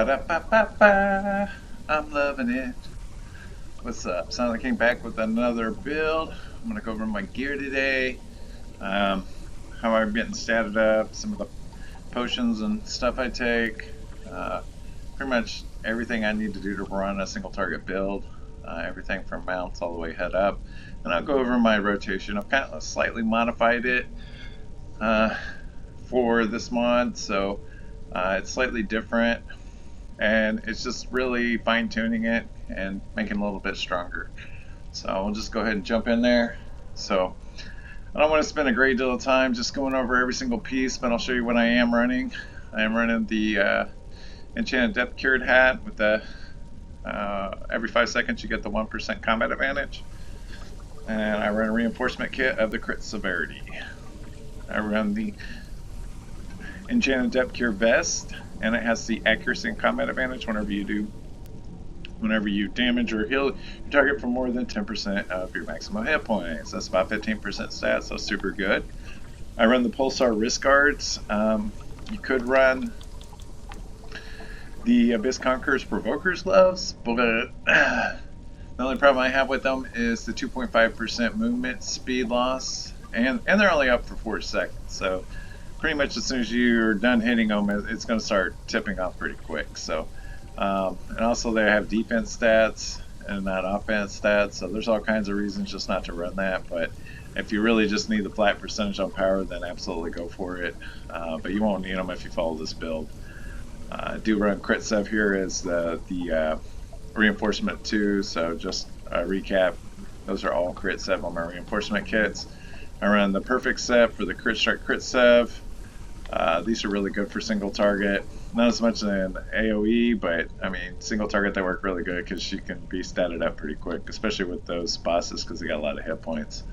Ba-da-ba-ba-ba. I'm loving it. What's up? Sonic came back with another build. I'm gonna go over my gear today. How I'm getting statted up, some of the potions and stuff I take. Pretty much everything I need to do to run a single target build. Everything from mounts all the way head up. And I'll go over my rotation. I've kind of slightly modified it for this mod, so it's slightly different. And it's just really fine-tuning it and making it a little bit stronger. So we'll just go ahead and jump in there. So I don't want to spend a great deal of time just going over every single piece, but I'll show you what I am running. I am running the Enchanted Depth Cured hat with the every 5 seconds you get the 1% combat advantage. And I run a reinforcement kit of the crit severity. I run the Enchanted Depth Cure vest, and it has the accuracy and combat advantage whenever you damage or heal your target for more than 10% of your maximum hit points. That's about 15% stats, so super good. I run the Pulsar wrist guards. You could run the Abyss Conqueror's Provoker's gloves, but the only problem I have with them is the 2.5% movement speed loss, and they're only up for 4 seconds, so pretty much as soon as you're done hitting them, it's going to start tipping off pretty quick. So, and also they have defense stats and not offense stats, so there's all kinds of reasons just not to run that. But if you really just need the flat percentage on power, then absolutely go for it. But you won't need them if you follow this build. I do run crit sev here as the reinforcement 2, so just a recap, those are all crit sev on my reinforcement kits. I run the perfect sev for the crit strike crit sev. These are really good for single target, not as much in AoE, but I mean single target they work really good because you can be statted up pretty quick, especially with those bosses because they got a lot of hit points.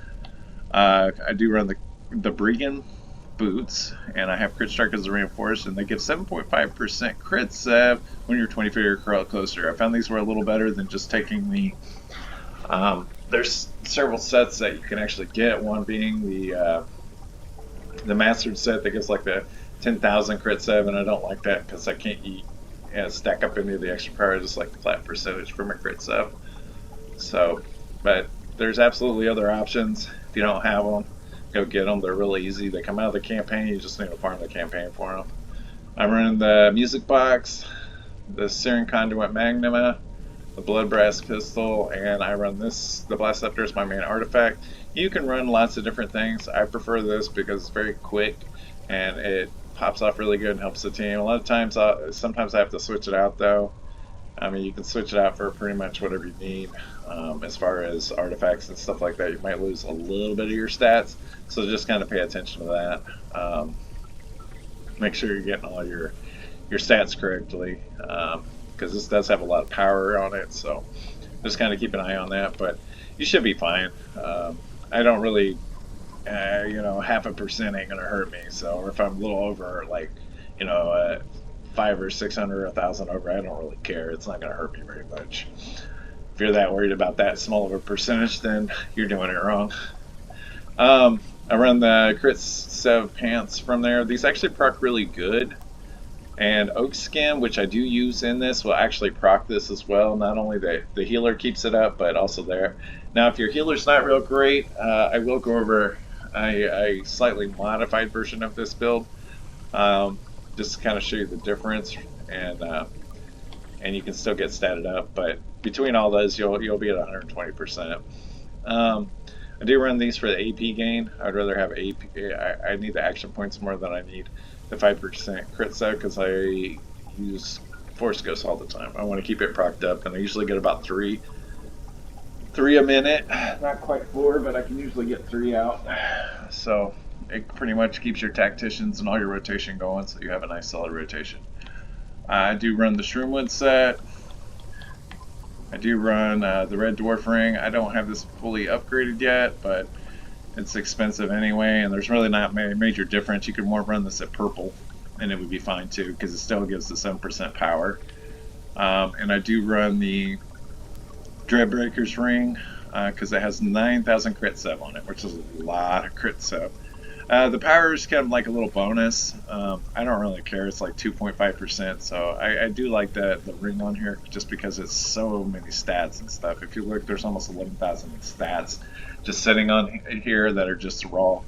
I do run the Brigand boots, and I have crit strike as a reinforced, and they give 7.5% crit sev when you're 20 feet or closer. I found these were a little better than just taking the there's several sets that you can actually get, one being the mastered set that gives like the 10,000 crit sev, and I don't like that because I can't stack up any of the extra power. I just like the flat percentage for my crit sev. So, but there's absolutely other options. If you don't have them, go get them. They're really easy. They come out of the campaign. You just need to farm the campaign for them. I'm running the music box, the Searing Conduit Magnuma, the Blood Brass pistol, and I run the Blast Scepter is my main artifact. You can run lots of different things. I prefer this because it's very quick and it pops off really good and helps the team. A lot of times, sometimes I have to switch it out though. I mean, you can switch it out for pretty much whatever you need. As far as artifacts and stuff like that, you might lose a little bit of your stats, so just kind of pay attention to that. Make sure you're getting all your stats correctly, because this does have a lot of power on it, so just kind of keep an eye on that, but you should be fine. I don't really, half a percent ain't gonna hurt me, so or if I'm a little over, like, 500 or 600 or 1,000 over, I don't really care. It's not gonna hurt me very much. If you're that worried about that small of a percentage, then you're doing it wrong. I run the crit sev pants from there. These actually proc really good. And Oak Skin, which I do use in this, will actually proc this as well. Not only the healer keeps it up, but also there. Now, if your healer's not real great, I will go over a slightly modified version of this build, just to kind of show you the difference, and you can still get statted up. But between all those, you'll be at 120%. I do run these for the AP gain. I'd rather have AP. I need the action points more than I need the 5% crit sev because I use Force Ghost all the time. I want to keep it procced up, and I usually get about three a minute. Not quite 4, but I can usually get 3 out. So it pretty much keeps your tacticians and all your rotation going, so you have a nice solid rotation. I do run the Shroomwood set. I do run the Red Dwarf ring. I don't have this fully upgraded yet, but it's expensive anyway, and there's really not a major difference. You could more run this at purple, and it would be fine too, because it still gives the 7% power. And I do run the Dreadbreaker's ring, because it has 9,000 crit sev on it, which is a lot of crit sev. The power is kind of like a little bonus. I don't really care. It's like 2.5%. So I do like the ring on here just because it's so many stats and stuff. If you look, there's almost 11,000 stats just sitting on here that are just raw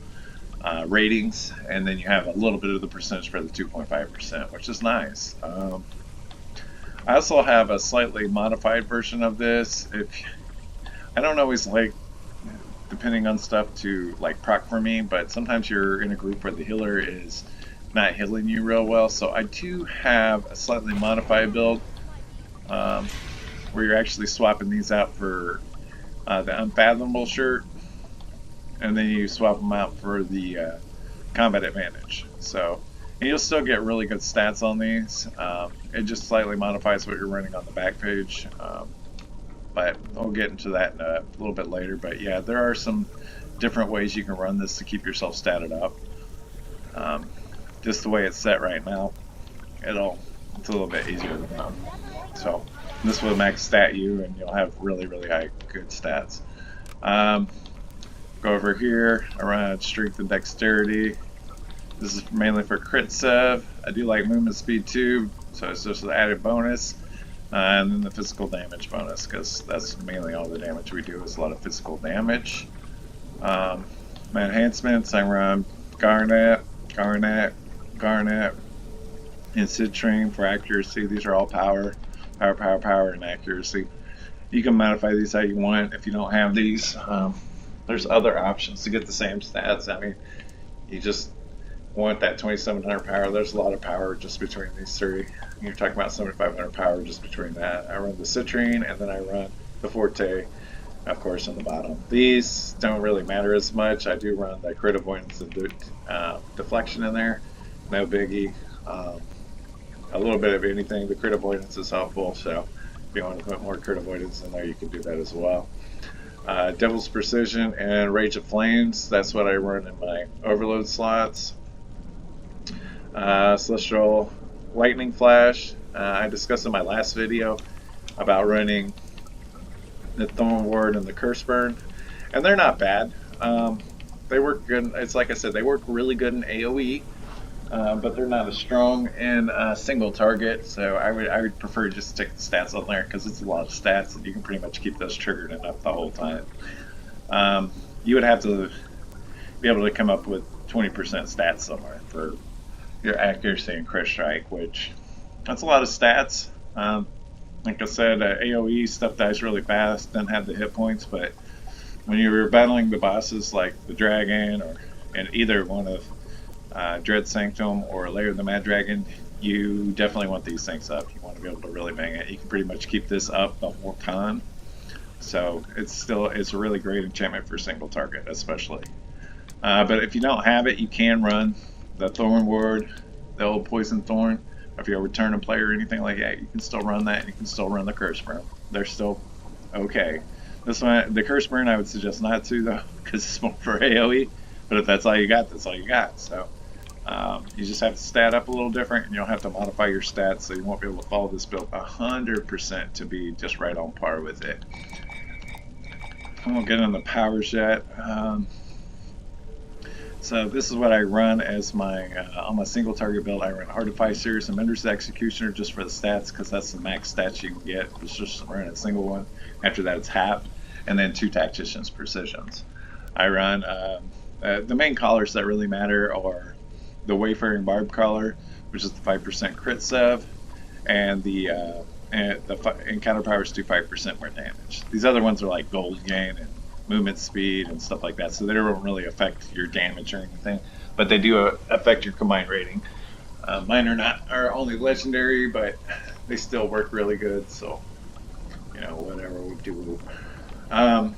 ratings. And then you have a little bit of the percentage for the 2.5%, which is nice. I also have a slightly modified version of this. I don't always like, depending on stuff, to like proc for me, but sometimes you're in a group where the healer is not healing you real well. So I do have a slightly modified build where you're actually swapping these out for the Unfathomable shirt, and then you swap them out for the combat advantage. So, and you'll still get really good stats on these. It just slightly modifies what you're running on the back page. But we'll get into that in a little bit later. But yeah, there are some different ways you can run this to keep yourself statted up. Just the way it's set right now, it's a little bit easier to run. So this will max stat you, and you'll have really, really high good stats. Go over here, I run strength and dexterity. This is mainly for crit sev. I do like movement speed too, so it's just an added bonus. And then the physical damage bonus, because that's mainly all the damage we do is a lot of physical damage. My enhancements, I run Garnet, and Citrine for accuracy. These are all power, and accuracy. You can modify these how you want. If you don't have these, there's other options to get the same stats. I mean, you just want that 2700 power. There's a lot of power just between these three. You're talking about 7500 power just between that. I run the Citrine, and then I run the Forte, of course, on the bottom. These don't really matter as much. I do run the crit avoidance and deflection in there. No biggie. A little bit of anything. The crit avoidance is helpful, so if you want to put more crit avoidance in there, you can do that as well. Devil's Precision and Rage of Flames, that's what I run in my overload slots. Celestial Lightning Flash, I discussed in my last video about running the Thorn Ward and the Curse Burn, and they're not bad. They work good. It's like I said, they work really good in AoE, but they're not as strong in single target. So I would prefer to just stick the stats on there because it's a lot of stats, and you can pretty much keep those triggered enough the whole time. You would have to be able to come up with 20% stats somewhere for your accuracy and crit strike, which that's a lot of stats. Like I said, AoE stuff dies really fast, doesn't have the hit points, but when you're battling the bosses like the Dragon and either one of Dread Sanctum or Lair of the Mad Dragon, you definitely want these things up. You want to be able to really bang it. You can pretty much keep this up the whole time. So it's a really great enchantment for single target, especially. But if you don't have it, you can run the Thorn Ward, the old Poison Thorn. If you're a returning player or anything like that, you can still run that. You can still run the Curse Burn. They're still okay. This one, the Curse Burn, I would suggest not to though, because it's more for AoE. But if that's all you got, that's all you got. So you just have to stat up a little different, and you'll have to modify your stats, so you won't be able to follow this build 100% to be just right on par with it. I won't get into the powers yet. So this is what I run as my on my single target build. I run Artificer, some Mender's Executioner just for the stats, because that's the max stats you can get. It's just running a single one. After that, it's half, and then 2 Tactician's Precisions. I run the main collars that really matter are the Wayfaring Barb collar, which is the 5% crit sev, and the encounter powers do 5% more damage. These other ones are like gold gain and movement speed and stuff like that, so they don't really affect your damage or anything, but they do affect your combined rating. Mine are only legendary, but they still work really good, so you know, whatever we do. I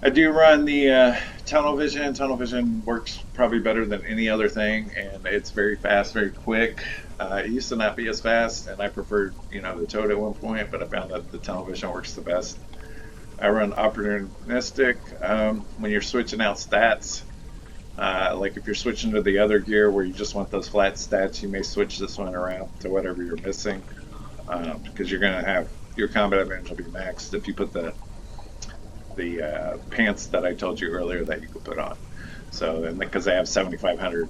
do run the tunnel vision. Tunnel vision works probably better than any other thing, and it's very fast, very quick. It used to not be as fast, and I preferred, you know, the toad at one point, but I found that the tunnel vision works the best. I run opportunistic. When you're switching out stats, like if you're switching to the other gear where you just want those flat stats, you may switch this one around to whatever you're missing, because you're going to have your combat advantage will be maxed if you put the pants that I told you earlier that you could put on. So, and because they have 7,500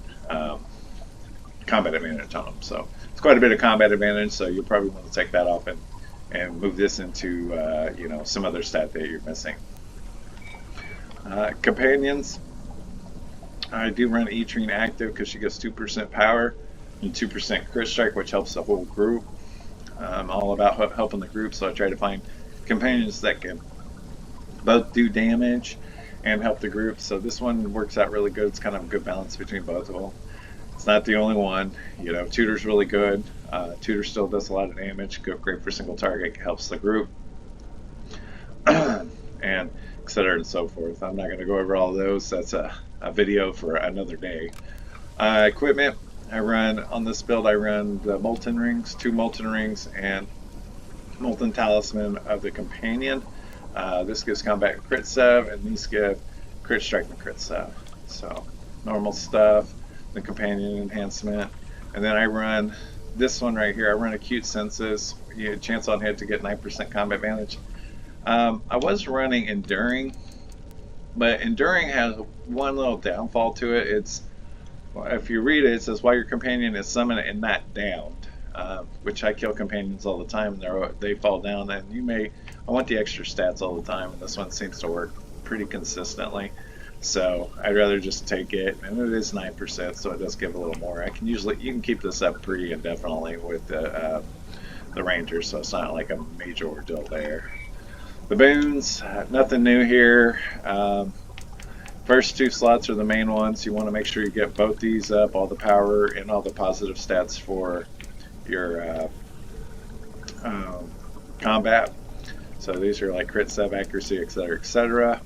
combat advantage on them, so it's quite a bit of combat advantage. So you'll probably want to take that off and move this into you know, some other stat that you're missing. Companions, I do run Etrine active because she gets 2% power and 2% crit strike, which helps the whole group. I'm all about helping the group, so I try to find companions that can both do damage and help the group. So this one works out really good. It's kind of a good balance between both of them. It's not the only one. You know, Tutor's really good. Tutor still does a lot of damage. Great for single target. Helps the group. And etc. and so forth. I'm not going to go over all those. That's a video for another day. Equipment. I run on this build. I run the Molten Rings, 2 Molten Rings, and Molten Talisman of the Companion. This gives combat and crit sev, and these give crit strike and crit sev. So normal stuff. The Companion enhancement, and then I run this one right here. I run Acute Senses. You have chance on hit to get 9% combat advantage. I was running Enduring, but Enduring has one little downfall to it. It's, if you read it, it says while your companion is summoned and not downed, which I kill companions all the time, and they fall down, and you may, I want the extra stats all the time, and this one seems to work pretty consistently. So I'd rather just take it, and it is 9%, so it does give a little more. I can usually, you can keep this up pretty indefinitely with the Ranger, so it's not like a major ordeal there. The boons, nothing new here. First 2 slots are the main ones. You want to make sure you get both these up, all the power and all the positive stats for your combat. So these are like crit sev, accuracy, etc., etc.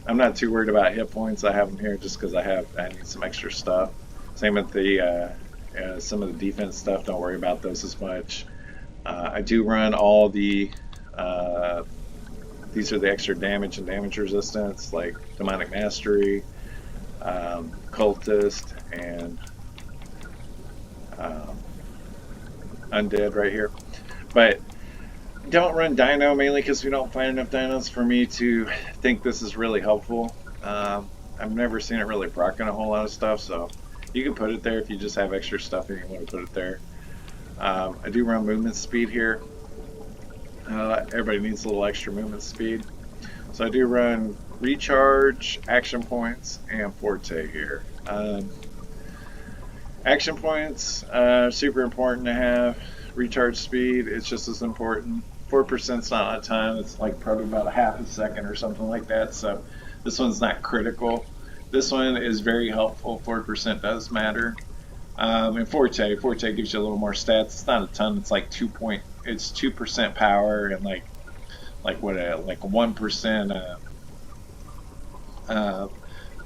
I'm not too worried about hit points. I have them here just because I need some extra stuff. Same with the some of the defense stuff. Don't worry about those as much. I do run all the these are the extra damage and damage resistance, like Demonic Mastery, Cultist, and Undead right here. But don't run Dino, mainly because we don't find enough dinos for me to think this is really helpful. I've never seen it really proccing a whole lot of stuff, so you can put it there if you just have extra stuff and you want to put it there. I do run movement speed here. Everybody needs a little extra movement speed. So I do run recharge, action points, and forte here. Action points, super important to have. Recharge speed, it's just as important. 4% is not a ton, it's like probably about a half a second or something like that, so this one's not critical. This one is very helpful, 4% does matter. And Forte gives you a little more stats. It's not a ton, it's like 2% power and like 1%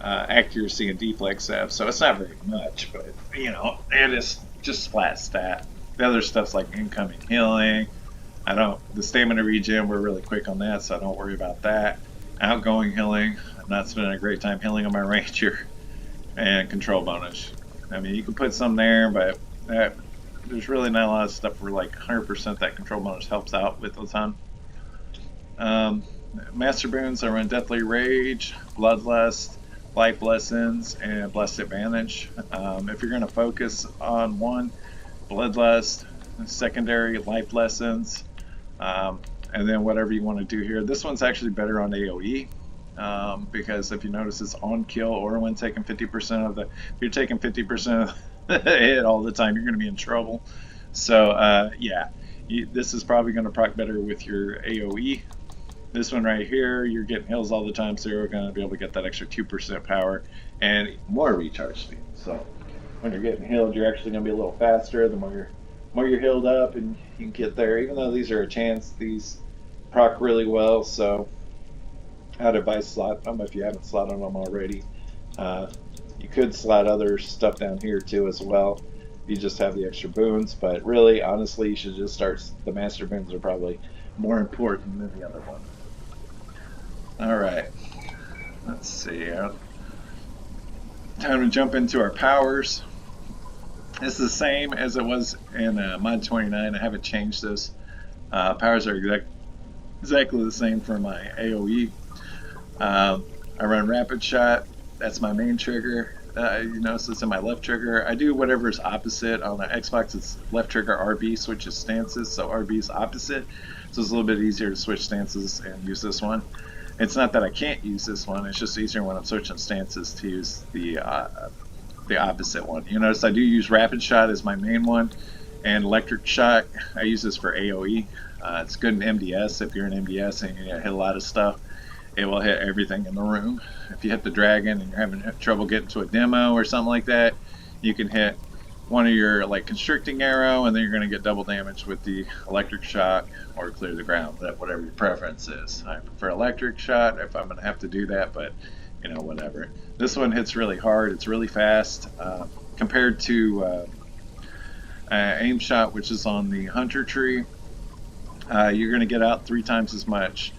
accuracy and deflex sev, so it's not very much, but you know, it is just flat stat. The other stuff's like incoming healing. The stamina regen, we're really quick on that, so I don't worry about that. Outgoing healing, I'm not spending a great time healing on my Ranger. And control bonus. I mean, you can put some there, but there's really not a lot of stuff where like 100% that control bonus helps out with a ton. Master boons, I run Deathly Rage, Bloodlust, Life Lessons, and Blessed Advantage. If you're going to focus on one, Bloodlust, secondary, Life Lessons, and then whatever you want to do here. This one's actually better on AoE, because if you notice, it's on kill or when taking 50% of the, if you're taking 50% of the hit all the time, you're going to be in trouble. So yeah, this is probably going to proc better with your AoE. This one right here, you're getting heals all the time, so you're going to be able to get that extra 2% power and more recharge speed. So when you're getting healed, you're actually going to be a little faster the more you're healed up, and you can get there. Even though these are a chance, these proc really well. So how to buy slot, I don't know if you haven't slotted them already. You could slot other stuff down here too as well. You just have the extra boons, but really, honestly, you should just start. The master boons are probably more important than the other one. All right, let's see. Time to jump into our powers. It's the same as it was in mod 29. I haven't changed this. Powers are exactly the same for my AoE. I run rapid shot. That's my main trigger. You notice it's in my left trigger. I do whatever's opposite. On the Xbox, it's left trigger RB switches stances, so RB is opposite. So it's a little bit easier to switch stances and use this one. It's not that I can't use this one. It's just easier when I'm switching stances to use the opposite one. You notice I do use rapid shot as my main one, and electric shot. I use this for AOE. It's good in MDS. If you're in MDS and you hit a lot of stuff, it will hit everything in the room. If you hit the dragon and you're having trouble getting to a demo or something like that, you can hit one of your like constricting arrow, and then you're going to get double damage with the electric shot or clear the ground. Whatever your preference is. I prefer electric shot if I'm going to have to do that, but you know, whatever. This one hits really hard. It's really fast compared to aim shot, which is on the hunter tree. You're going to get out 3 times as much.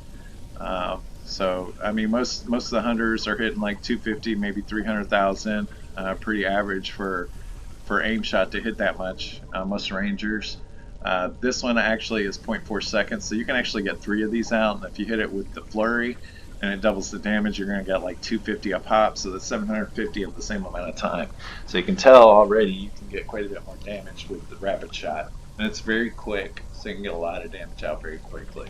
So I mean, most of the hunters are hitting like 250, maybe 300,000. Pretty average for aim shot to hit that much. Most rangers. This one actually is 0.4 seconds, so you can actually get 3 of these out. And if you hit it with the flurry and it doubles the damage, you're going to get like 250 a pop, so that's 750 at the same amount of time. So you can tell already you can get quite a bit more damage with the rapid shot. And it's very quick, so you can get a lot of damage out very quickly.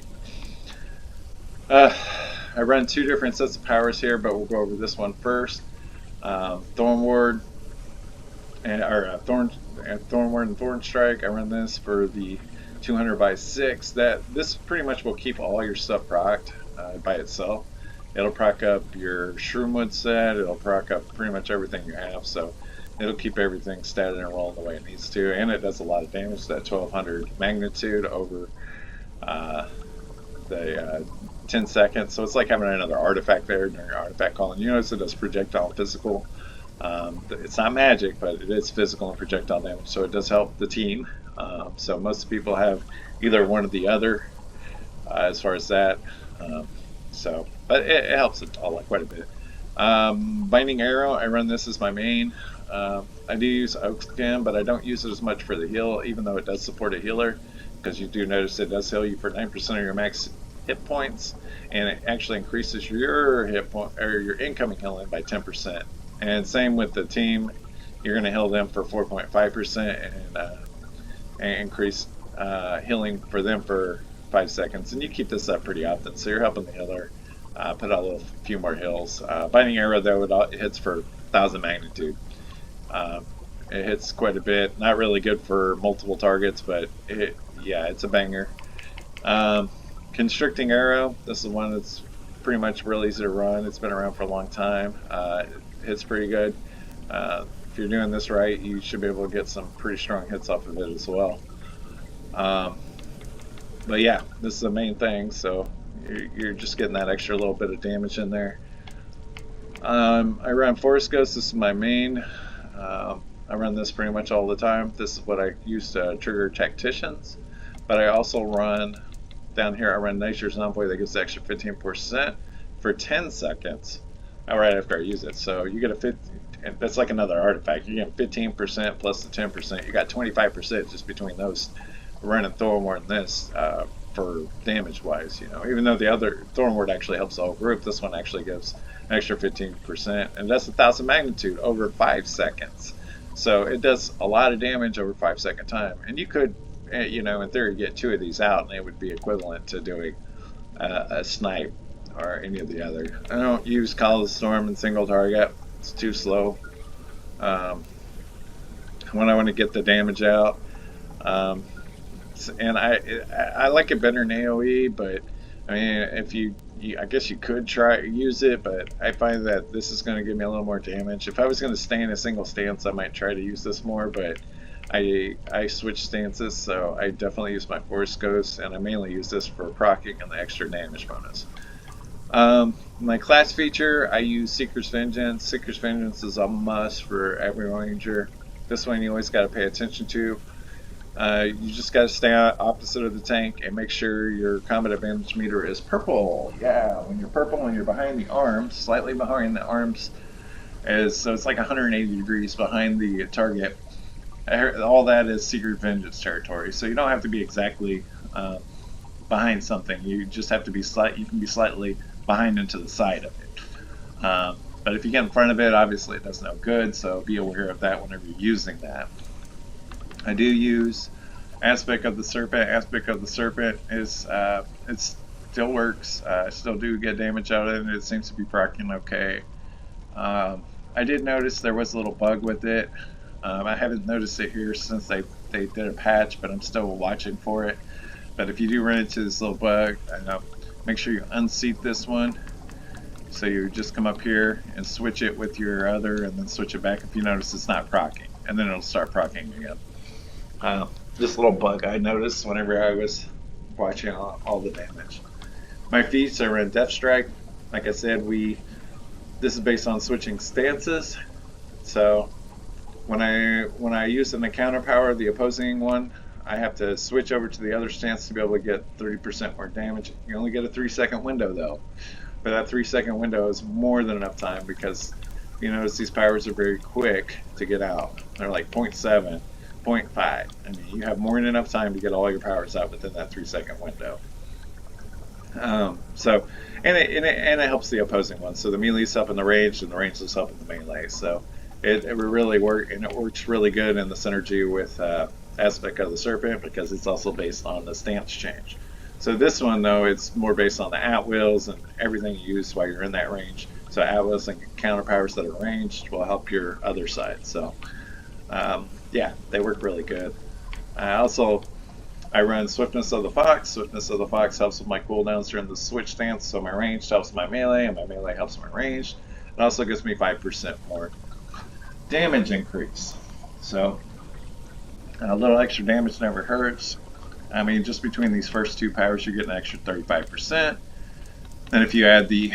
I run 2 different sets of powers here, but we'll go over this one first. Thorn Ward and Thorn Ward and Thorn Strike. I run this for the 200/6. This pretty much will keep all your stuff procced by itself. It'll proc up your Shroomwood set. It'll proc up pretty much everything you have. So it'll keep everything statted and rolling the way it needs to, and it does a lot of damage. That 1200 magnitude over the 10 seconds. So it's like having another artifact there during your artifact calling. You notice it does projectile and physical. It's not magic, but it is physical and projectile damage, so it does help the team. So most people have either one or the other as far as that. But it helps it all quite a bit. Binding Arrow, I run this as my main. I do use Oak Skin, but I don't use it as much for the heal, even though it does support a healer, because you do notice it does heal you for 9% of your max hit points, and it actually increases your hit point or your incoming healing by 10%. And same with the team, you're going to heal them for 4.5% and increase healing for them for 5 seconds. And you keep this up pretty often, so you're helping the healer put out a few more heals. Binding Arrow, though, it hits for 1000 magnitude. It hits quite a bit. Not really good for multiple targets, but it's a banger. Constricting Arrow, this is one that's pretty much real easy to run. It's been around for a long time. It hits pretty good. If you're doing this right, you should be able to get some pretty strong hits off of it as well. But yeah, this is the main thing, so you're just getting that extra little bit of damage in there. I run Forest Ghost. This is my main. I run this pretty much all the time. This is what I use to trigger Tacticians, but I also run down here. I run Nature's Envoy that gives the extra 15% for 10 seconds right after I use it. So you get a 50. That's like another artifact. You get 15% plus the 10%. You got 25% just between those. Running Thornward and this for damage wise, you know. Even though the other Thornward actually helps the whole group, this one actually gives an extra 15%, and that's 1000 magnitude over 5 seconds. So it does a lot of damage over 5 second time. And you could, you know, in theory, get 2 of these out, and it would be equivalent to doing a snipe or any of the other. I don't use Call of the Storm in single target. It's too slow. When I want to get the damage out. And I like it better in AoE, but I mean, if I guess you could try use it, but I find that this is going to give me a little more damage. If I was going to stay in a single stance, I might try to use this more, but I switch stances, so I definitely use my Force Ghost, and I mainly use this for proccing and the extra damage bonus. My class feature, I use Seeker's Vengeance. Seeker's Vengeance is a must for every ranger. This one you always got to pay attention to. You just got to stay opposite of the tank and make sure your combat advantage meter is purple. Yeah, when you're purple and you're behind the arms, slightly behind the arms, so it's like 180 degrees behind the target. All that is Secret Vengeance territory. So you don't have to be exactly behind something. You just have to be you can be slightly behind and to the side of it. But if you get in front of it, obviously it does no good, so be aware of that whenever you're using that. I do use Aspect of the Serpent. Aspect of the Serpent is, it still works. I still do get damage out of it, and it seems to be proccing okay. I did notice there was a little bug with it. I haven't noticed it here since they did a patch, but I'm still watching for it. But if you do run into this little bug, make sure you unseat this one. So you just come up here and switch it with your other, and then switch it back if you notice it's not proccing, and then it'll start proccing again. This little bug I noticed whenever I was watching all the damage. My feats are in Death Strike. Like I said, this is based on switching stances. So when I use an encounter power, the opposing one, I have to switch over to the other stance to be able to get 30% more damage. You only get a 3-second window though. But that 3-second window is more than enough time because you notice these powers are very quick to get out. They're like 0.7, 0.5. I mean, you have more than enough time to get all your powers out within that 3-second window. And it helps the opposing one. So the melee's up in the range, and the range is up in the melee. So it really works, and it works really good in the synergy with Aspect of the Serpent because it's also based on the stance change. So this one, though, it's more based on the at-wills and everything you use while you're in that range. So at-wills and counter powers that are ranged will help your other side. So, yeah, they work really good. I run Swiftness of the Fox. Swiftness of the Fox helps with my cooldowns during the switch stance, so my range helps my melee, and my melee helps my range. It also gives me 5% more damage increase. So, a little extra damage never hurts. I mean, just between these first two powers, you're getting an extra 35%. Then if you add the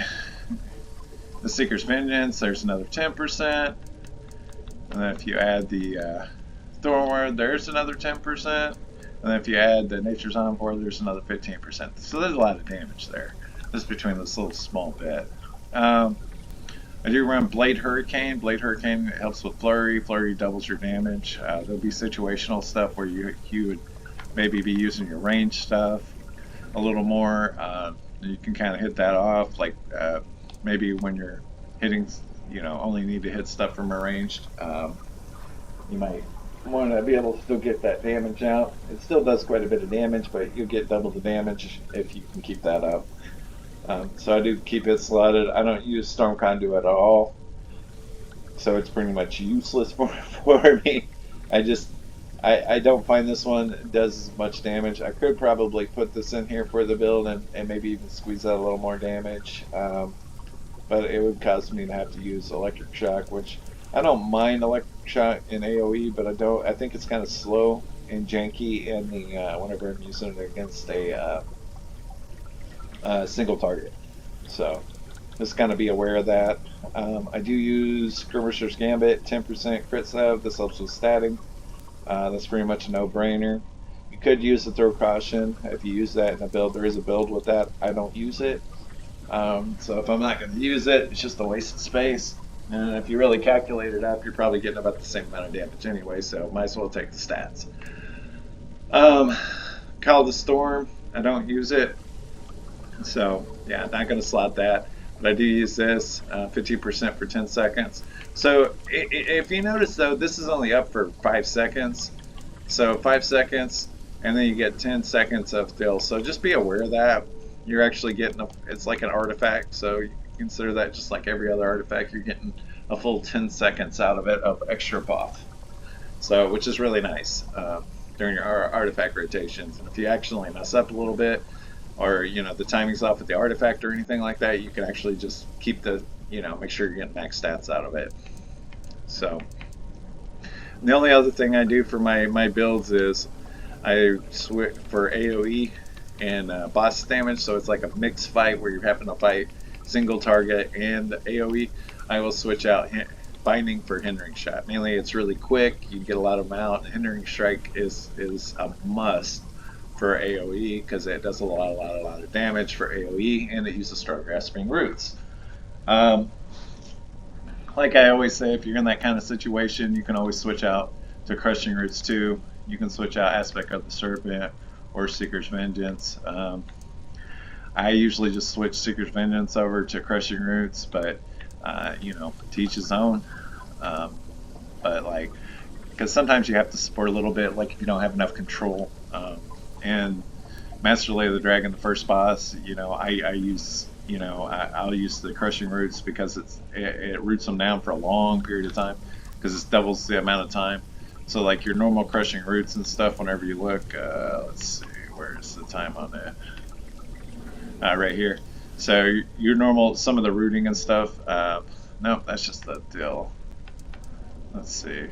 Seeker's Vengeance, there's another 10%. And then if you add the Thornward, there's another 10%. And then if you add the Nature's Envoy, there's another 15%. So there's a lot of damage there, just between this little small bit. I do run Blade Hurricane. Blade Hurricane helps with Flurry. Flurry doubles your damage. There'll be situational stuff where you would maybe be using your range stuff a little more. You can kind of hit that off, like maybe when you're hitting, only need to hit stuff from a ranged. You might want to be able to still get that damage out. It still does quite a bit of damage, but you'll get double the damage if you can keep that up. So I do keep it slotted. I don't use Storm Conduit at all, so it's pretty much useless for me. I don't find this one does as much damage. I could probably put this in here for the build and maybe even squeeze out a little more damage, but it would cause me to have to use Electric Shock, which I don't mind Electric Shock in AoE, but I think it's kind of slow and janky in the whenever I'm using it against a single target. So just kind of be aware of that. I do use Skirmisher's Gambit, 10% crit save. This helps with statting. That's pretty much a no-brainer. You could use the Throw Caution if you use that in a build. There is a build with that. I don't use it. So if I'm not going to use it, it's just a waste of space. And if you really calculate it up, you're probably getting about the same amount of damage anyway, so might as well take the stats. Call of the Storm, I don't use it. So yeah, not going to slot that. But I do use this, 15% for 10 seconds. So if you notice though, this is only up for 5 seconds. So 5 seconds, and then you get 10 seconds of fill. So just be aware of that. You're actually getting it's like an artifact. So you consider that just like every other artifact. You're getting a full 10 seconds out of it of extra buff. So, which is really nice during your artifact rotations. And if you actually mess up a little bit, or the timing's off with the artifact or anything like that, you can actually just keep the make sure you're getting max stats out of it. So the only other thing I do for my builds is I switch for AoE and boss damage, so it's like a mixed fight where you're having to fight single target and AoE. I will switch out Binding for Hindering Shot. Mainly it's really quick, you get a lot of them out. Hindering Strike is a must for AoE because it does a lot of damage for AoE, and it uses Star Grasping Roots. Like I always say, if you're in that kind of situation, you can always switch out to Crushing Roots too. You can switch out Aspect of the Serpent or Seeker's Vengeance. I usually just switch Seeker's Vengeance over to Crushing Roots, but You know, to each his own. Um, but like, because sometimes you have to support a little bit, like if you don't have enough control. And Master Lay of the Dragon, the first boss, you know, I use, you know, I'll use the crushing roots because it roots them down for a long period of time because it doubles the amount of time. So like your normal crushing roots and stuff, whenever you look, let's see, where's the time on it? Right here. So your normal, some of the rooting and stuff. Nope, that's just the deal. Let's see.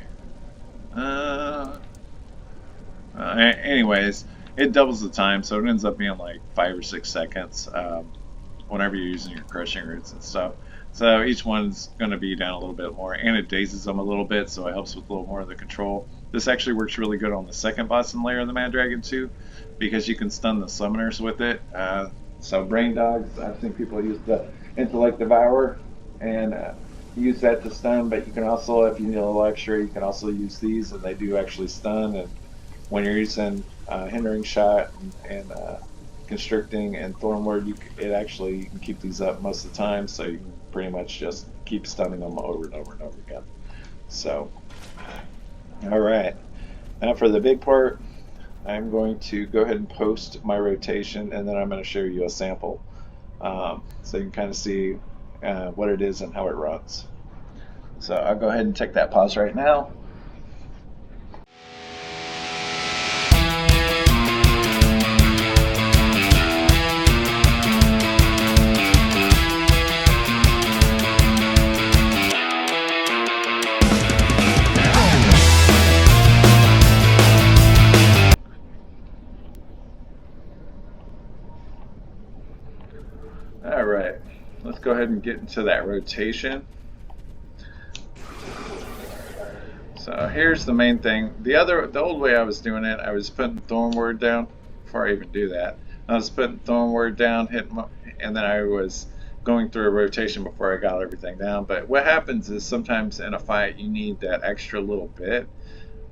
Uh, Anyways, it doubles the time, so it ends up being like 5 or 6 seconds whenever you're using your crushing roots and stuff. So each one's going to be down a little bit more, and it dazes them a little bit, so it helps with a little more of the control. This actually works really good on the second boss in Lair of the Mad Dragon too, because you can stun the summoners with it. So Brain Dogs, I've seen people use the Intellect Devourer and use that to stun, but you can also, if you need a little extra, you can also use these, and they do actually stun. And when you're using hindering shot and constricting and thornward, it actually you can keep these up most of the time, so you can pretty much just keep stunning them over and over and over again. So, all right, now for the big part, I'm going to go ahead and post my rotation, and then I'm going to show you a sample, so you can kind of see what it is and how it runs. So I'll go ahead and take that pause right now. All right, let's go ahead and get into that rotation. So here's the main thing. The old way I was doing it, I was putting Thornward down before I even do that. I was putting Thornward down, and then I was going through a rotation before I got everything down. But what happens is sometimes in a fight you need that extra little bit.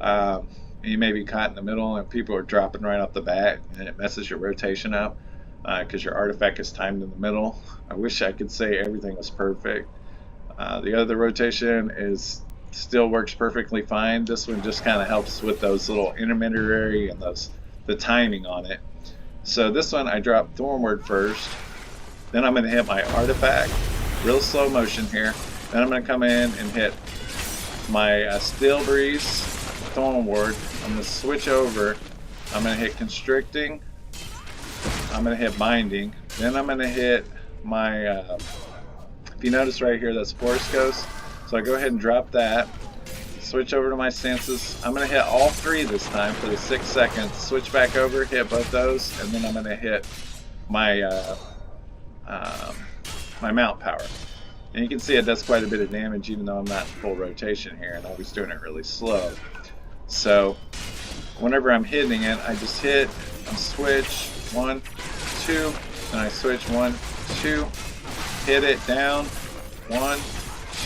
Um, you may be caught in the middle, and people are dropping right off the bat, and it messes your rotation up because your artifact is timed in the middle. I wish I could say everything was perfect. The other rotation is still works perfectly fine. This one just kind of helps with those little intermediary and the timing on it. So this one I drop Thornward first, then I'm going to hit my artifact, real slow motion here. Then I'm going to come in and hit my Steel Breeze Thornward. I'm going to switch over. I'm going to hit Constricting. I'm going to hit Binding. Then I'm going to hit my if you notice right here, that's Forest Ghost. So I go ahead and drop that. Switch over to my senses. I'm going to hit all three this time for the 6 seconds. Switch back over, hit both those, and then I'm going to hit my my mount power. And you can see it does quite a bit of damage, even though I'm not in full rotation here, and I was doing it really slow. So whenever I'm hitting it, I just hit, I switch 1, 2, and I switch 1, 2. Hit it down, 1,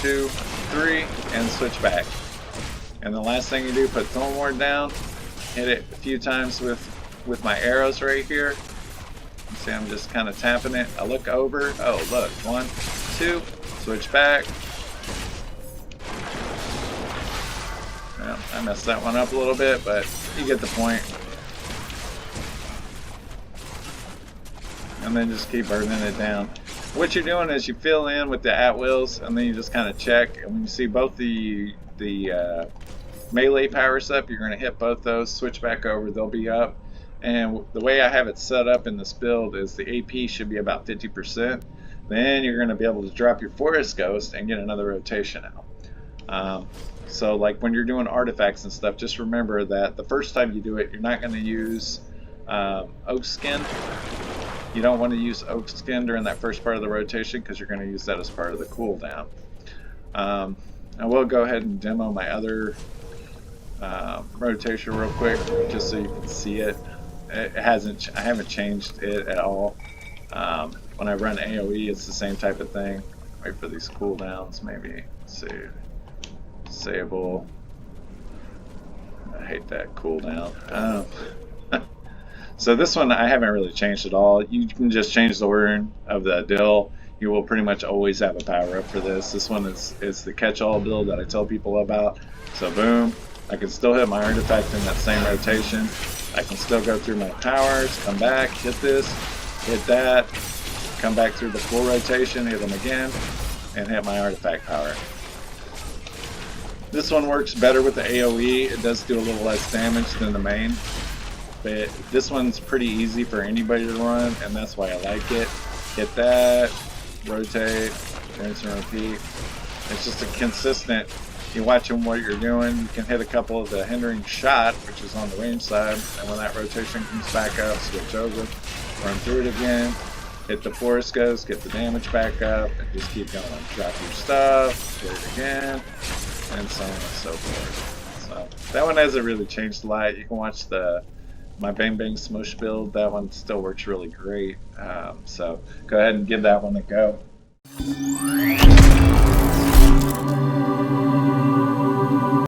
2, 3, and switch back. And the last thing you do, put Thornward down, hit it a few times with my arrows right here. You see I'm just kind of tapping it. I look over, oh look, 1, 2, switch back. Well, I messed that one up a little bit, but you get the point. And then just keep burning it down. What you're doing is you fill in with the at-wills, and then you just kind of check. And when you see both the melee powers up, you're going to hit both those, switch back over, they'll be up. And the way I have it set up in this build is the AP should be about 50%. Then you're going to be able to drop your Forest Ghost and get another rotation out. So like when you're doing artifacts and stuff, just remember that the first time you do it, you're not going to use Oak Skin. You don't want to use Oak Skin during that first part of the rotation because you're going to use that as part of the cooldown. I will go ahead and demo my other rotation real quick just so you can see it. I haven't changed it at all. When I run AoE, it's the same type of thing. Wait for these cooldowns, maybe. Let's see. Disable. I hate that cooldown. So this one I haven't really changed at all. You can just change the ordering of the dill. you will pretty much always have a power up for this. This one is the catch-all build that I tell people about. So boom, I can still hit my artifact in that same rotation. I can still go through my powers, come back, hit this, hit that, come back through the full rotation, hit them again, and hit my artifact power. This one works better with the AoE. It does do a little less damage than the main, but this one's pretty easy for anybody to run, and that's why I like it. Hit that, rotate, rinse and repeat. It's just a consistent, you watching what you're doing, you can hit a couple of the hindering shot, which is on the range side, and when that rotation comes back up, switch over, run through it again, hit the forest ghost, get the damage back up, and just keep going. Drop your stuff, hit it again, and so on and so forth. So that one hasn't really changed a lot. You can watch my Bang Bang Smush build. That one still works really great. So go ahead and give that one a go.